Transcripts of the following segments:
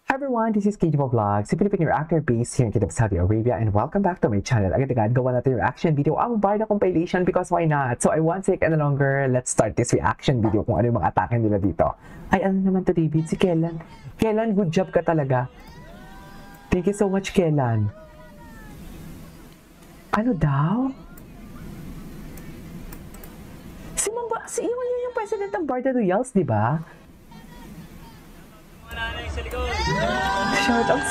Hi everyone, this is KJ Vlogs, si Filipino reactor based here in Kingdom of Saudi Arabia, and welcome back to my channel. Agad-agad gawa natin yung reaction video ang Barda compilation because why not? So I won't take any longer, let's start this reaction video kung ano yung mga atake nila dito. Ay, ano naman to David? Si Kellan. Kellan, good job ka talaga. Thank you so much, Kellan. Ano daw? Si Iwan yun yung president ng Barda Royals, di ba? Shoutout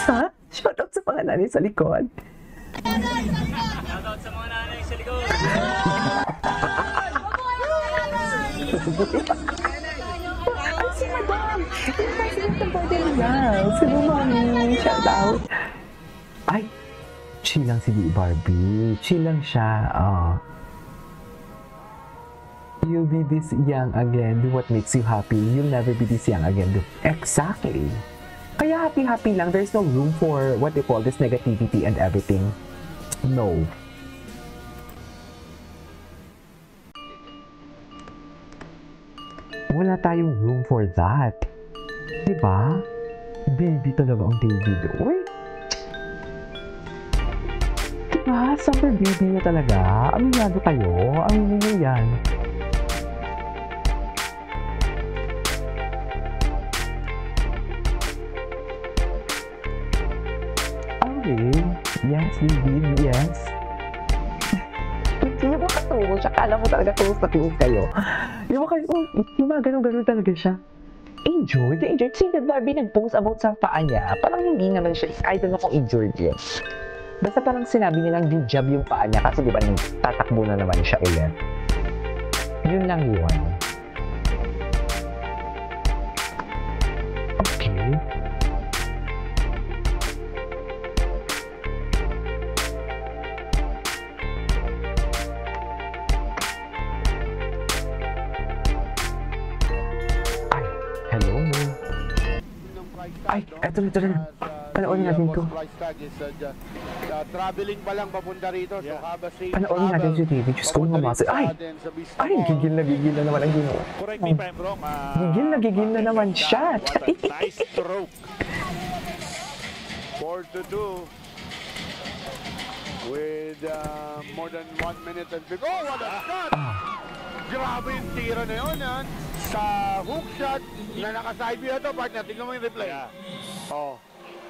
sa mga nanay sa likod. Shoutout sa mga nanay sa likod. Ay, si Madam! Yung president ng Barda Royals. Hello, mami. Shoutout. Ay, chill lang si Barbie. Chill lang siya. Oh. You'll be this young again. Do what makes you happy. You'll never be this young again. Exactly. Kaya happy-happy lang. There's no room for what they call this negativity and everything. No. Wala tayong room for that. Diba? Baby talaga ang David. Uy! Diba? Summer baby na talaga. Aminado kayo. Aminin nyo yan. Yes, David, yes. Hindi mo katulog siya. Kala mo talaga tulog na tulog kayo. Yung mga ganun-ganun talaga siya. Injured? Injured? Si Barbie nag-post about sa paa niya. Parang hindi naman siya. I don't know kung injured yun. Basta parang sinabi nilang good job yung paa niya. Kasi di ba tatakbo na naman siya ulit. Yun lang yun. Okay. Ay, eto na. Panoorin natin to. Traveling pa lang papunta rito. So, Panoorin natin si David. Diyos ko, mamasa. Ay, gigil na naman ang gino. Correct me if I'm wrong. Gigil na naman siya. What a nice stroke. 4-2. With more than 1 minute and big. Oh, what a shot! Grabe yung tira na yun, ha? Sa hook shot na naka-side view ito, partner. Tingnan mo yung replay. Yeah. Oh.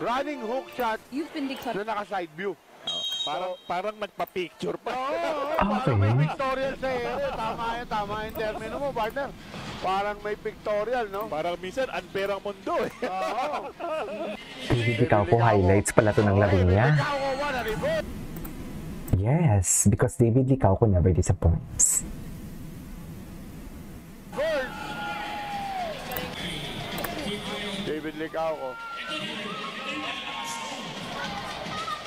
Running hook shot na naka-side view. Parang nagpa-picture pa. Parang may pictorial sa ere. Tama yung termino mo, partner. Parang may pictorial, no? Parang minsan, unfair ang mundo eh. Oo. David Licauco, highlights pala to ng laro niya. Yes, because David Licauco never disappoints. David Licauco.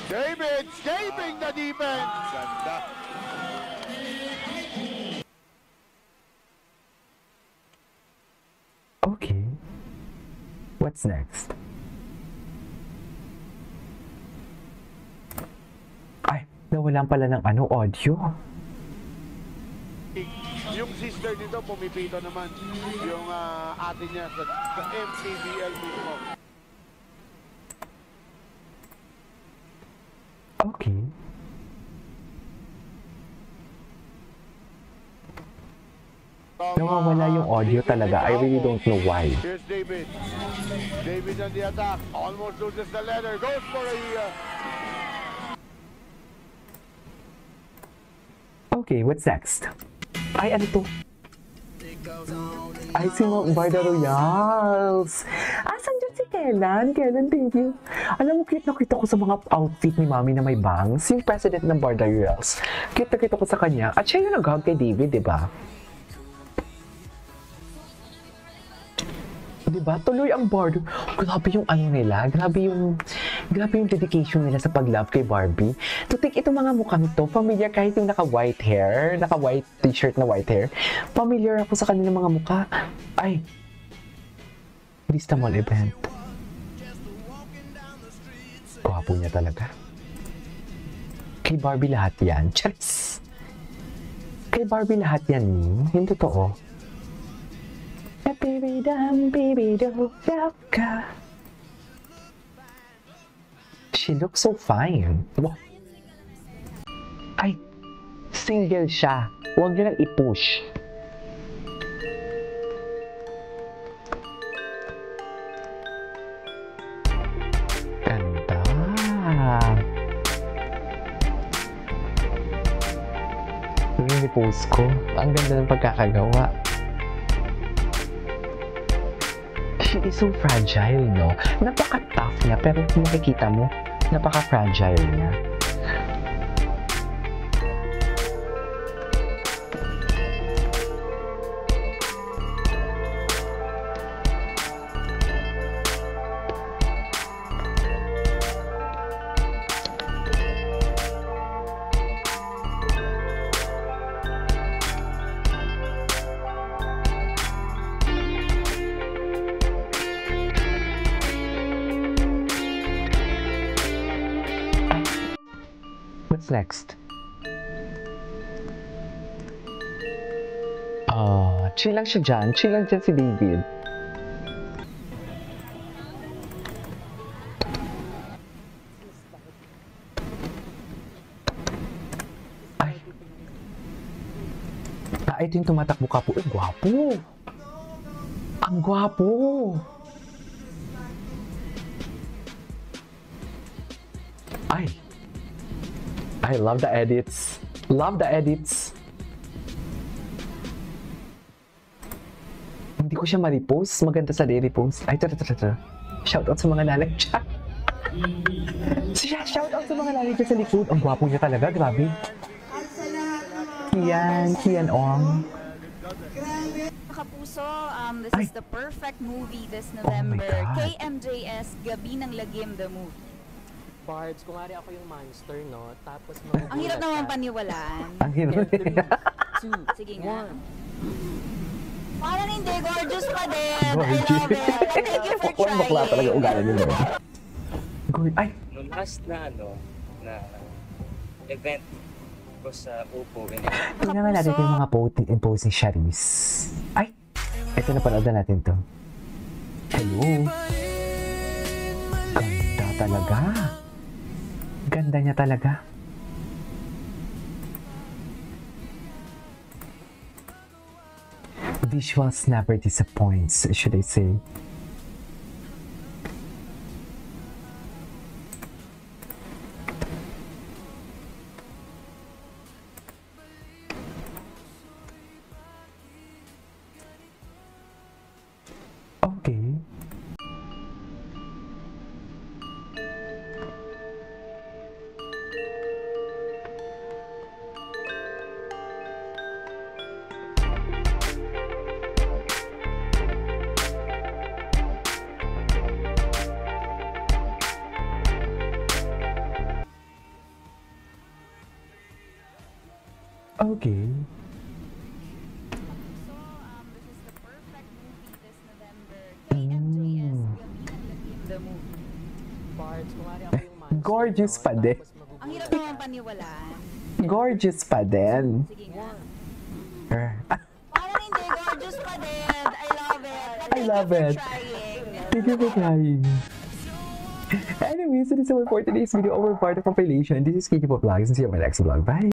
David escaping the defense. Ganda. Okay. What's next? Ay, nawalan pala ng audio. Yung sister nito pumipito naman. Yung ate niya sa MPBL mismo. Okay. Nawawala yung audio talaga. I really don't know why. Here's David. David on the attack. Almost loses the leather. Goes for a... Okay, what's next? Ay, ano to? Ay, si Barda Royals. Asan dyan si Kellan? Kellan, thank you. Alam mo, cute na kita ko sa mga outfit ni Mami na may bangs. Yung president ng Barda Royals. Cute na kita ko sa kanya. At siya yung nag-hug kay David, diba? Diba? Tuloy ang Barda. Grabe yung nila. Grabe yung dedication nila sa pag-love kay Barbie. To take itong mga mukhang to, familiar kahit yung naka-white hair, naka-white t-shirt na white hair. Familiar ako sa kanilang mga mukha. Ay. Vista Mall event. Gwapo niya talaga. Kay Barbie lahat yan. Charis! Kay Barbie lahat yan, yung totoo. Baby dum, baby do, ka. She looks so fine. Wow. Ay, single siya. Huwag niyo lang i-push. Ganda. Yung i-post ko. Ang ganda ng pagkakagawa. She is so fragile, no? Napaka-tough niya, pero kung makikita mo, napaka-fragile niya. What's next? Chill lang siya dyan. Chill lang dyan si David. Ay. Ito yung tumatakbo ka po. Gwapo. Ang gwapo. Ay. I love the edits. Love the edits. Hindi ko siya ma-repost. Maganda sa repost. Ay, tara. Shoutout sa mga nanay dyan. Shoutout sa mga nanay dyan sa likod. Ang gwapo niya talaga. Grabe. Kian Ong. Kapuso, this is the perfect movie this November. God. KMJS, Gabi ng Lagim, the movie. Barbs, kung nga ako yung monster, no? Tapos Ang hirap naman paniwalaan. Ang hirap. Sige nga. Parang hindi, gorgeous pa din. I love it. Thank you for Bakla trying. talaga ugali niyo. Ay! Nung last na na event ko sa Upo, Tingnan nga natin yung mga post ni Charisse. Ay! Ito na panood natin to. Hello! Ganda talaga. Ganda niya talaga. Visuals never disappoints, should I say. Okay. Okay. So, this is the perfect movie this November. KMJS, Gabi ng Lagim, the movie. Barbs, kung nga ako yung monster, Gorgeous no? pa din. Tapos Ang hirap naman paniwalaan. Gorgeous pa din. Sige nga. Parang hindi, gorgeous pa din. I love it. I love it. Trying. Thank you for trying. Anyways, so this is our for today's video, our part of compilation. This is Katie Pop Vlogs, and see you in my next vlog. Bye!